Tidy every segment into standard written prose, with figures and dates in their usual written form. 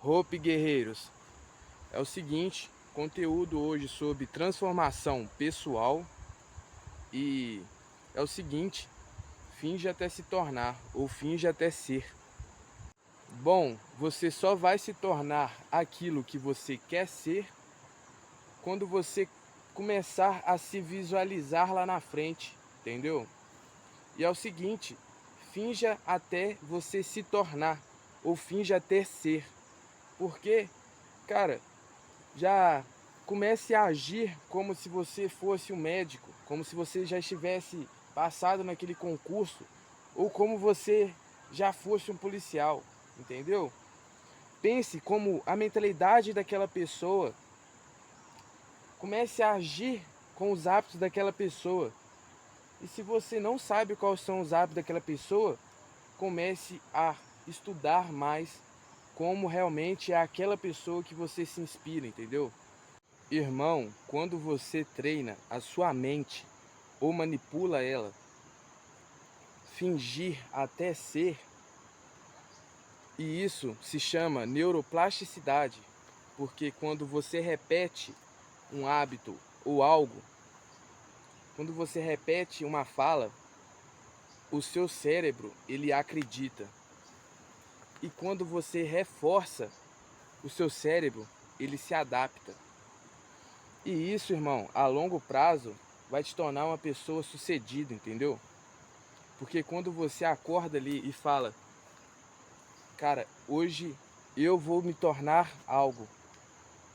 Hope guerreiros, é o seguinte, conteúdo hoje sobre transformação pessoal e é o seguinte, finge até se tornar ou finge até ser. Bom, você só vai se tornar aquilo que você quer ser quando você começar a se visualizar lá na frente, entendeu? E é o seguinte, finja até você se tornar ou finja até ser. Porque, cara, já comece a agir como se você fosse um médico, como se você já estivesse passado naquele concurso, ou como você já fosse um policial, entendeu? Pense como a mentalidade daquela pessoa, comece a agir com os hábitos daquela pessoa. E se você não sabe quais são os hábitos daquela pessoa, comece a estudar mais como realmente é aquela pessoa que você se inspira, entendeu? Irmão, quando você treina a sua mente ou manipula ela, fingir até ser, e isso se chama neuroplasticidade, porque quando você repete um hábito ou algo, quando você repete uma fala, o seu cérebro ele acredita. E quando você reforça o seu cérebro, ele se adapta. E isso, irmão, a longo prazo vai te tornar uma pessoa sucedida, entendeu? Porque quando você acorda ali e fala, cara, hoje eu vou me tornar algo,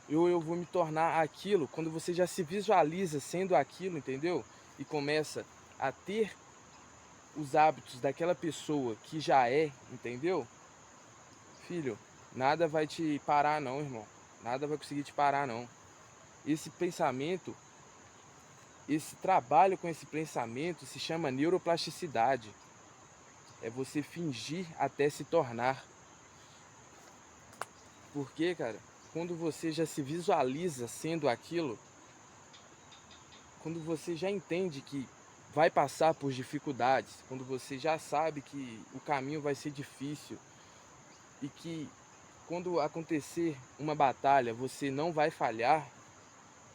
eu vou me tornar aquilo, quando você já se visualiza sendo aquilo, entendeu? E começa a ter os hábitos daquela pessoa que já é, entendeu? Filho, nada vai te parar não, irmão. Nada vai conseguir te parar não. Esse pensamento, esse trabalho com esse pensamento se chama neuroplasticidade. É você fingir até se tornar. Porque, cara, quando você já se visualiza sendo aquilo, quando você já entende que vai passar por dificuldades, quando você já sabe que o caminho vai ser difícil e que quando acontecer uma batalha você não vai falhar,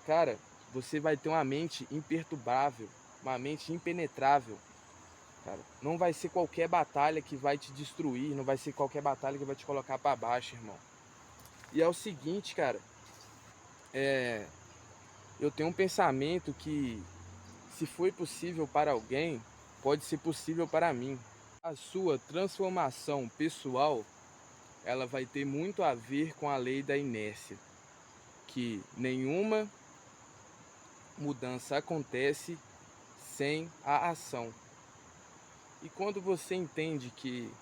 cara, você vai ter uma mente imperturbável, uma mente impenetrável, cara. Não vai ser qualquer batalha que vai te destruir, não vai ser qualquer batalha que vai te colocar para baixo, irmão. E é o seguinte, cara, eu tenho um pensamento que se foi possível para alguém, pode ser possível para mim. A sua transformação pessoal, ela vai ter muito a ver com a lei da inércia, que nenhuma mudança acontece sem a ação. E quando você entende que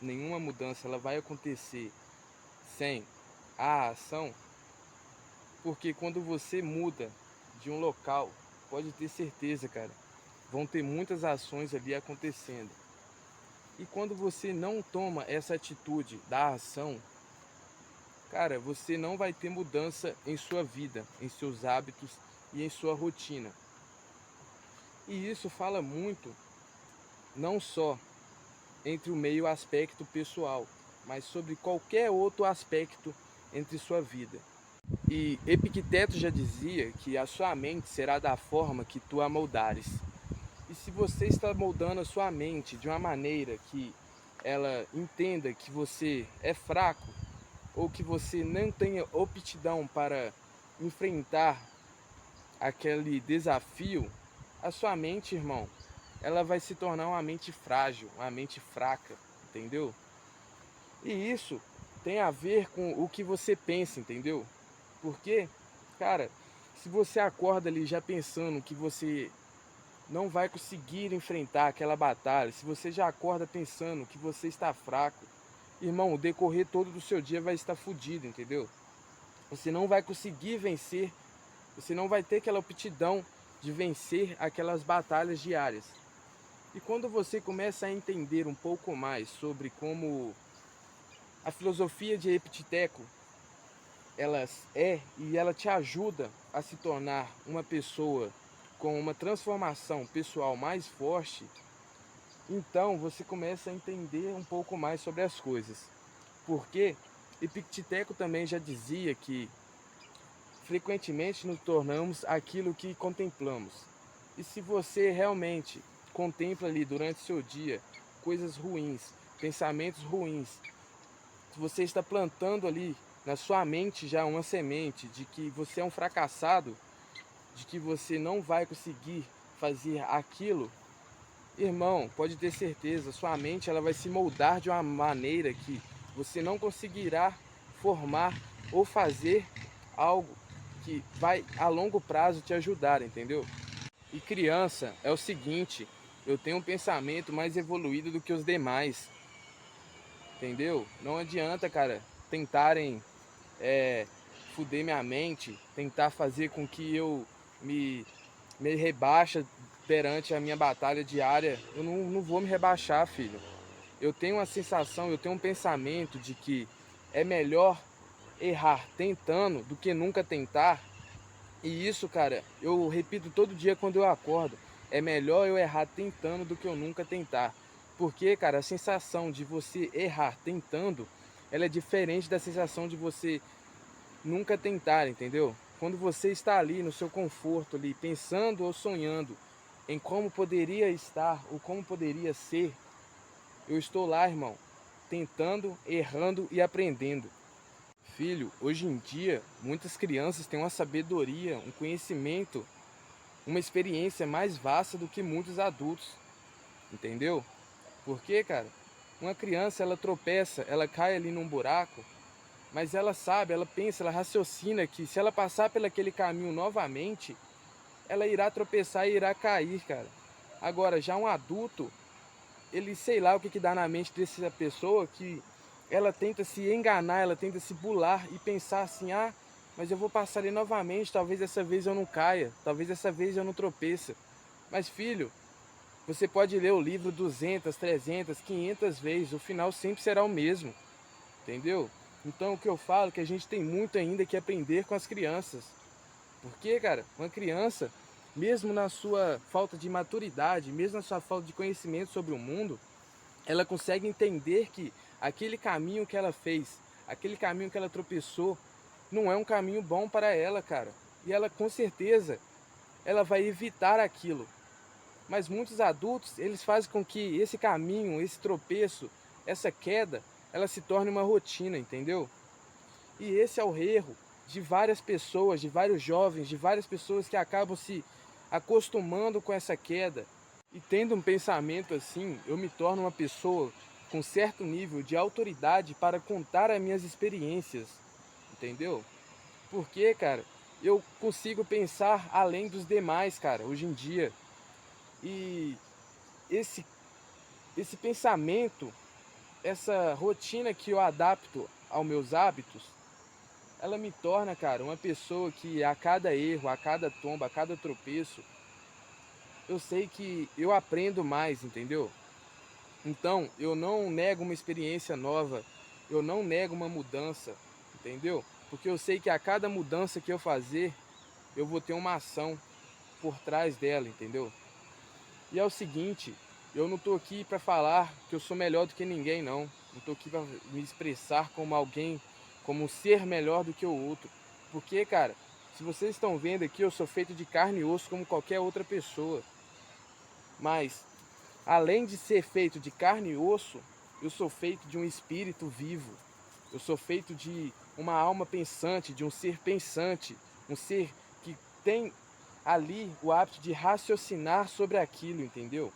nenhuma mudança ela vai acontecer sem a ação, porque quando você muda de um local, pode ter certeza, cara, vão ter muitas ações ali acontecendo. E quando você não toma essa atitude da ação, cara, você não vai ter mudança em sua vida, em seus hábitos e em sua rotina. E isso fala muito, não só entre o meio aspecto pessoal, mas sobre qualquer outro aspecto entre sua vida. E Epicteto já dizia que a sua mente será da forma que tu a moldares. E se você está moldando a sua mente de uma maneira que ela entenda que você é fraco ou que você não tenha aptidão para enfrentar aquele desafio, a sua mente, irmão, ela vai se tornar uma mente frágil, uma mente fraca, entendeu? E isso tem a ver com o que você pensa, entendeu? Porque, cara, se você acorda ali já pensando que você não vai conseguir enfrentar aquela batalha, se você já acorda pensando que você está fraco, irmão, o decorrer todo do seu dia vai estar fodido, entendeu? Você não vai conseguir vencer, você não vai ter aquela aptidão de vencer aquelas batalhas diárias. E quando você começa a entender um pouco mais sobre como a filosofia de Epicteto ela é e ela te ajuda a se tornar uma pessoa com uma transformação pessoal mais forte, então você começa a entender um pouco mais sobre as coisas. Porque Epicteto também já dizia que frequentemente nos tornamos aquilo que contemplamos. E se você realmente contempla ali durante o seu dia coisas ruins, pensamentos ruins, se você está plantando ali na sua mente já uma semente de que você é um fracassado, de que você não vai conseguir fazer aquilo, irmão, pode ter certeza, sua mente ela vai se moldar de uma maneira que você não conseguirá formar ou fazer algo que vai a longo prazo te ajudar, entendeu? E criança é o seguinte, eu tenho um pensamento mais evoluído do que os demais, entendeu? Não adianta, cara, tentarem fuder minha mente, tentar fazer com que eu me, me rebaixa perante a minha batalha diária. Eu não vou me rebaixar, filho. Eu tenho uma sensação, eu tenho um pensamento de que é melhor errar tentando do que nunca tentar. E isso, cara, eu repito todo dia quando eu acordo. É melhor eu errar tentando do que eu nunca tentar. Porque, cara, a sensação de você errar tentando, ela é diferente da sensação de você nunca tentar, entendeu? Quando você está ali no seu conforto, ali, pensando ou sonhando em como poderia estar ou como poderia ser, eu estou lá, irmão, tentando, errando e aprendendo. Filho, hoje em dia, muitas crianças têm uma sabedoria, um conhecimento, uma experiência mais vasta do que muitos adultos, entendeu? Porque, cara, uma criança, ela tropeça, ela cai ali num buraco, mas ela sabe, ela pensa, ela raciocina que se ela passar por aquele caminho novamente, ela irá tropeçar e irá cair, cara. Agora, já um adulto, ele sei lá o que dá na mente dessa pessoa que ela tenta se enganar, ela tenta se bular e pensar assim, ah, mas eu vou passar ali novamente, talvez dessa vez eu não caia, talvez dessa vez eu não tropeça. Mas filho, você pode ler o livro 200, 300, 500 vezes, o final sempre será o mesmo, entendeu? Então o que eu falo é que a gente tem muito ainda que aprender com as crianças. Porque, cara, uma criança, mesmo na sua falta de maturidade, mesmo na sua falta de conhecimento sobre o mundo, ela consegue entender que aquele caminho que ela fez, aquele caminho que ela tropeçou, não é um caminho bom para ela, cara. E ela com certeza, ela vai evitar aquilo. Mas muitos adultos, eles fazem com que esse caminho, esse tropeço, essa queda, ela se torne uma rotina, entendeu? E esse é o erro de várias pessoas, de vários jovens, de várias pessoas que acabam se acostumando com essa queda. E tendo um pensamento assim, eu me torno uma pessoa com certo nível de autoridade para contar as minhas experiências, entendeu? Porque, cara, eu consigo pensar além dos demais, cara, hoje em dia. E esse, esse pensamento, essa rotina que eu adapto aos meus hábitos, ela me torna, cara, uma pessoa que a cada erro, a cada tomba, a cada tropeço, eu sei que eu aprendo mais, entendeu? Então, eu não nego uma experiência nova, eu não nego uma mudança, entendeu? Porque eu sei que a cada mudança que eu fazer, eu vou ter uma ação por trás dela, entendeu? E é o seguinte, eu não tô aqui para falar que eu sou melhor do que ninguém, não. Não tô aqui para me expressar como alguém, como um ser melhor do que o outro. Porque, cara, se vocês estão vendo aqui, eu sou feito de carne e osso como qualquer outra pessoa. Mas, além de ser feito de carne e osso, eu sou feito de um espírito vivo. Eu sou feito de uma alma pensante, de um ser pensante, um ser que tem ali o hábito de raciocinar sobre aquilo, entendeu?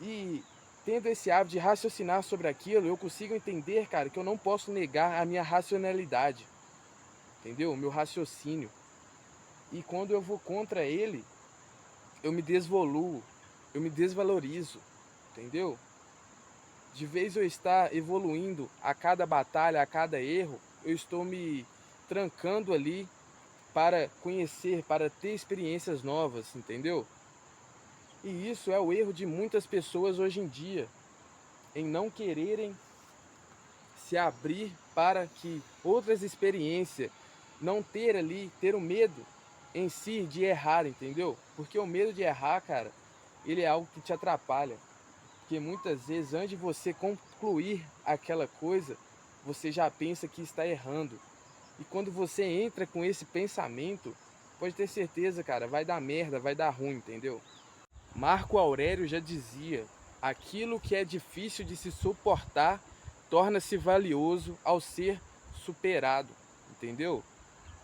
E tendo esse hábito de raciocinar sobre aquilo, eu consigo entender, cara, que eu não posso negar a minha racionalidade, entendeu? O meu raciocínio. E quando eu vou contra ele, eu me desvoluo, eu me desvalorizo, entendeu? De vez eu estar evoluindo a cada batalha, a cada erro, eu estou me trancando ali para conhecer, para ter experiências novas, entendeu? E isso é o erro de muitas pessoas hoje em dia, em não quererem se abrir para que outras experiências, não ter ali, ter o medo em si de errar, entendeu? Porque o medo de errar, cara, ele é algo que te atrapalha. Porque muitas vezes, antes de você concluir aquela coisa, você já pensa que está errando. E quando você entra com esse pensamento, pode ter certeza, cara, vai dar merda, vai dar ruim, entendeu? Marco Aurélio já dizia: aquilo que é difícil de se suportar torna-se valioso ao ser superado, entendeu?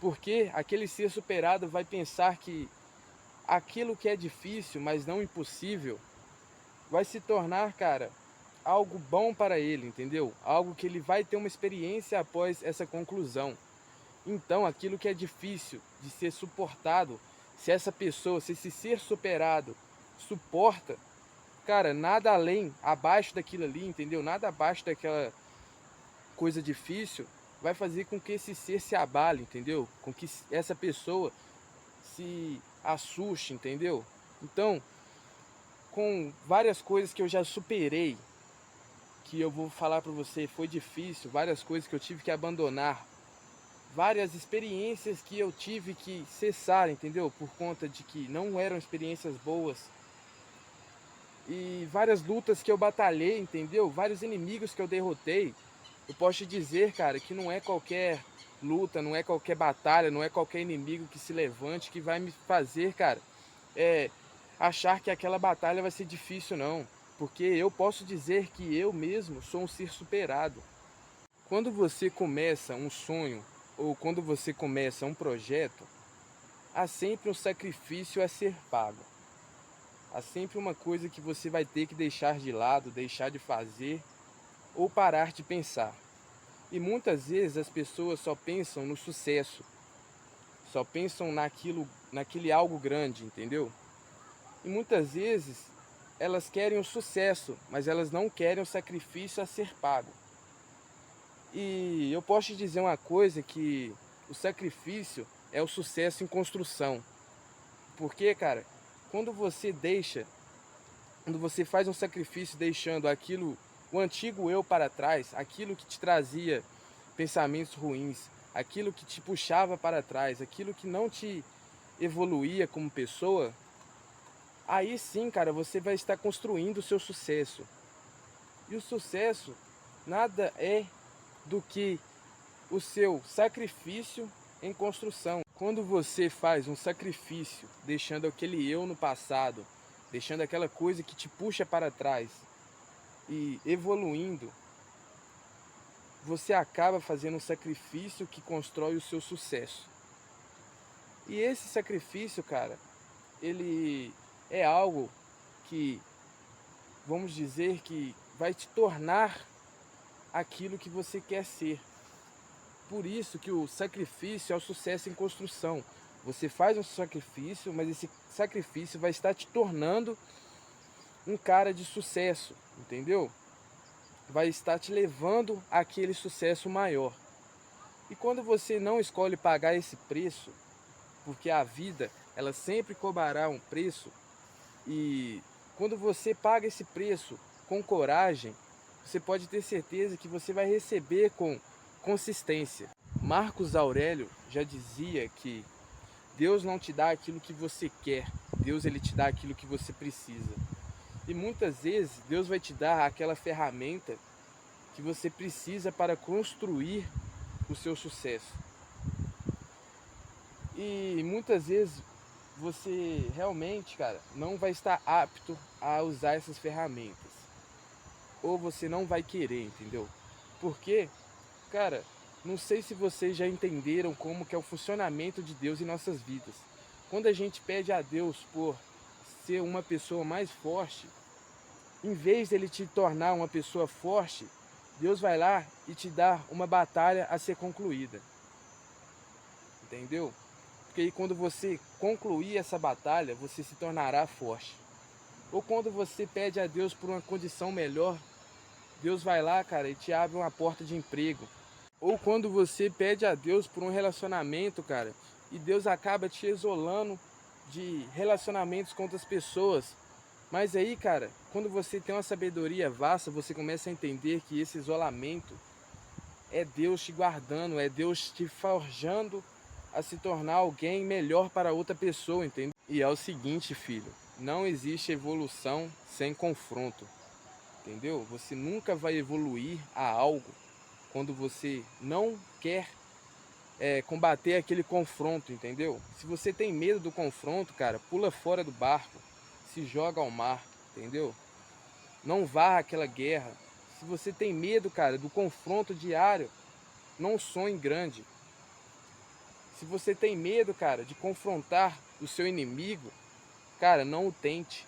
Porque aquele ser superado vai pensar que aquilo que é difícil, mas não impossível, vai se tornar, cara, algo bom para ele, entendeu? Algo que ele vai ter uma experiência após essa conclusão. Então, aquilo que é difícil de ser suportado, se essa pessoa, se esse ser superado suporta, cara, nada além, abaixo daquilo ali, entendeu? Nada abaixo daquela coisa difícil vai fazer com que esse ser se abale, entendeu? Com que essa pessoa se assuste, entendeu? Então, com várias coisas que eu já superei, que eu vou falar para você, foi difícil, várias coisas que eu tive que abandonar, várias experiências que eu tive que cessar, entendeu? Por conta de que não eram experiências boas. E várias lutas que eu batalhei, entendeu? Vários inimigos que eu derrotei. Eu posso te dizer, cara, que não é qualquer luta, não é qualquer batalha, não é qualquer inimigo que se levante que vai me fazer, cara, achar que aquela batalha vai ser difícil, não. Porque eu posso dizer que eu mesmo sou um ser superado. Quando você começa um sonho ou quando você começa um projeto, há sempre um sacrifício a ser pago. Há sempre uma coisa que você vai ter que deixar de lado, deixar de fazer ou parar de pensar. E muitas vezes as pessoas só pensam no sucesso, só pensam naquele algo grande, entendeu? E muitas vezes elas querem o sucesso, mas elas não querem o sacrifício a ser pago. E eu posso te dizer uma coisa, que o sacrifício é o sucesso em construção. Porque, cara, quando você quando você faz um sacrifício deixando o antigo eu para trás, aquilo que te trazia pensamentos ruins, aquilo que te puxava para trás, aquilo que não te evoluía como pessoa, aí sim, cara, você vai estar construindo o seu sucesso. E o sucesso nada é do que o seu sacrifício em construção. Quando você faz um sacrifício, deixando aquele eu no passado, deixando aquela coisa que te puxa para trás e evoluindo, você acaba fazendo um sacrifício que constrói o seu sucesso. E esse sacrifício, cara, ele é algo que, vamos dizer, que vai te tornar aquilo que você quer ser. Por isso que o sacrifício é o sucesso em construção. Você faz um sacrifício, mas esse sacrifício vai estar te tornando um cara de sucesso, entendeu? Vai estar te levando àquele sucesso maior. E quando você não escolhe pagar esse preço, porque a vida, ela sempre cobrará um preço, e quando você paga esse preço com coragem, você pode ter certeza que você vai receber com consistência. Marcos Aurélio já dizia que Deus não te dá aquilo que você quer, Deus ele te dá aquilo que você precisa. E muitas vezes Deus vai te dar aquela ferramenta que você precisa para construir o seu sucesso. E muitas vezes você realmente, cara, não vai estar apto a usar essas ferramentas. Ou você não vai querer, entendeu? Porque, cara, não sei se vocês já entenderam como que é o funcionamento de Deus em nossas vidas. Quando a gente pede a Deus por ser uma pessoa mais forte, em vez dele te tornar uma pessoa forte, Deus vai lá e te dá uma batalha a ser concluída. Entendeu? Porque aí quando você concluir essa batalha, você se tornará forte. Ou quando você pede a Deus por uma condição melhor, Deus vai lá, cara, e te abre uma porta de emprego. Ou quando você pede a Deus por um relacionamento, cara, e Deus acaba te isolando de relacionamentos com outras pessoas. Mas aí, cara, quando você tem uma sabedoria vasta, você começa a entender que esse isolamento é Deus te guardando, é Deus te forjando a se tornar alguém melhor para outra pessoa, entende? E é o seguinte, filho, não existe evolução sem confronto, entendeu? Você nunca vai evoluir a algo quando você não quer combater aquele confronto, entendeu? Se você tem medo do confronto, cara, pula fora do barco, se joga ao mar, entendeu? Não vá àquela guerra. Se você tem medo, cara, do confronto diário, não sonhe grande. Se você tem medo, cara, de confrontar o seu inimigo, cara, não o tente,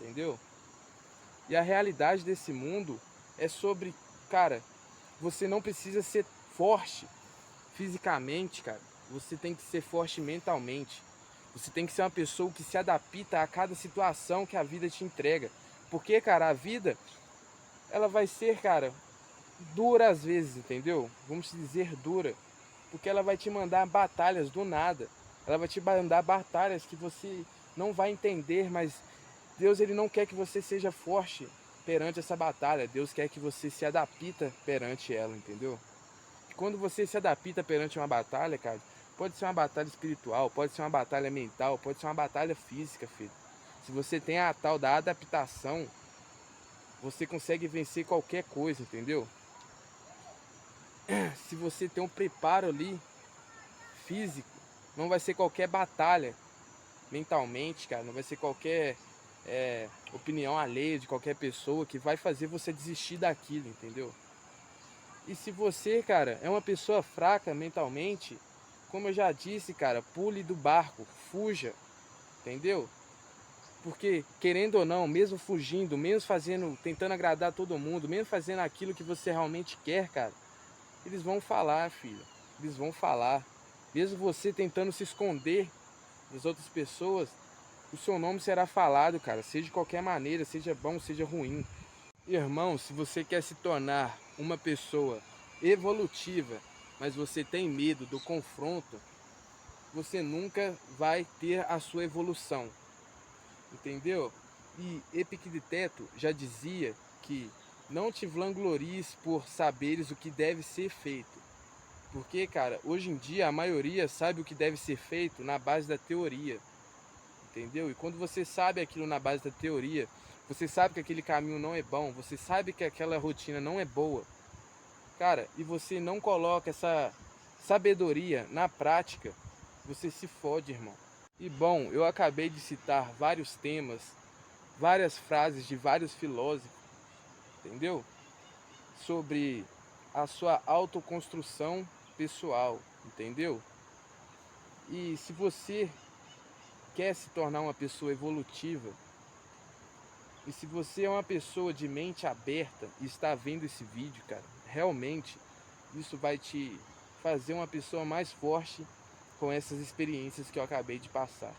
entendeu? E a realidade desse mundo é sobre, cara, você não precisa ser forte fisicamente, cara. Você tem que ser forte mentalmente. Você tem que ser uma pessoa que se adapta a cada situação que a vida te entrega. Porque, cara, a vida, ela vai ser, cara, dura às vezes, entendeu? Vamos dizer dura. Porque ela vai te mandar batalhas do nada. Ela vai te mandar batalhas que você não vai entender, mas Deus, ele não quer que você seja forte perante essa batalha. Deus quer que você se adapta perante ela, entendeu? Quando você se adapta perante uma batalha, cara, pode ser uma batalha espiritual, pode ser uma batalha mental, pode ser uma batalha física, filho. Se você tem a tal da adaptação, você consegue vencer qualquer coisa, entendeu? Se você tem um preparo ali físico, não vai ser qualquer batalha mentalmente, cara, não vai ser qualquer opinião alheia de qualquer pessoa que vai fazer você desistir daquilo, entendeu? E se você, cara, é uma pessoa fraca mentalmente, como eu já disse, cara, pule do barco, fuja, entendeu? Porque, querendo ou não, mesmo fugindo, mesmo fazendo, tentando agradar todo mundo, mesmo fazendo aquilo que você realmente quer, cara, eles vão falar, filho. Eles vão falar. Mesmo você tentando se esconder das outras pessoas, o seu nome será falado, cara, seja de qualquer maneira, seja bom, seja ruim. Irmão, se você quer se tornar uma pessoa evolutiva, mas você tem medo do confronto, você nunca vai ter a sua evolução, entendeu? E Epicteto já dizia que não te vanglories por saberes o que deve ser feito. Porque, cara, hoje em dia a maioria sabe o que deve ser feito na base da teoria, entendeu? E quando você sabe aquilo na base da teoria, você sabe que aquele caminho não é bom, você sabe que aquela rotina não é boa, cara, e você não coloca essa sabedoria na prática, você se fode, irmão. E bom, eu acabei de citar vários temas, várias frases de vários filósofos, entendeu? Sobre a sua autoconstrução pessoal, entendeu? E se você quer se tornar uma pessoa evolutiva, e se você é uma pessoa de mente aberta e está vendo esse vídeo, cara, realmente isso vai te fazer uma pessoa mais forte com essas experiências que eu acabei de passar.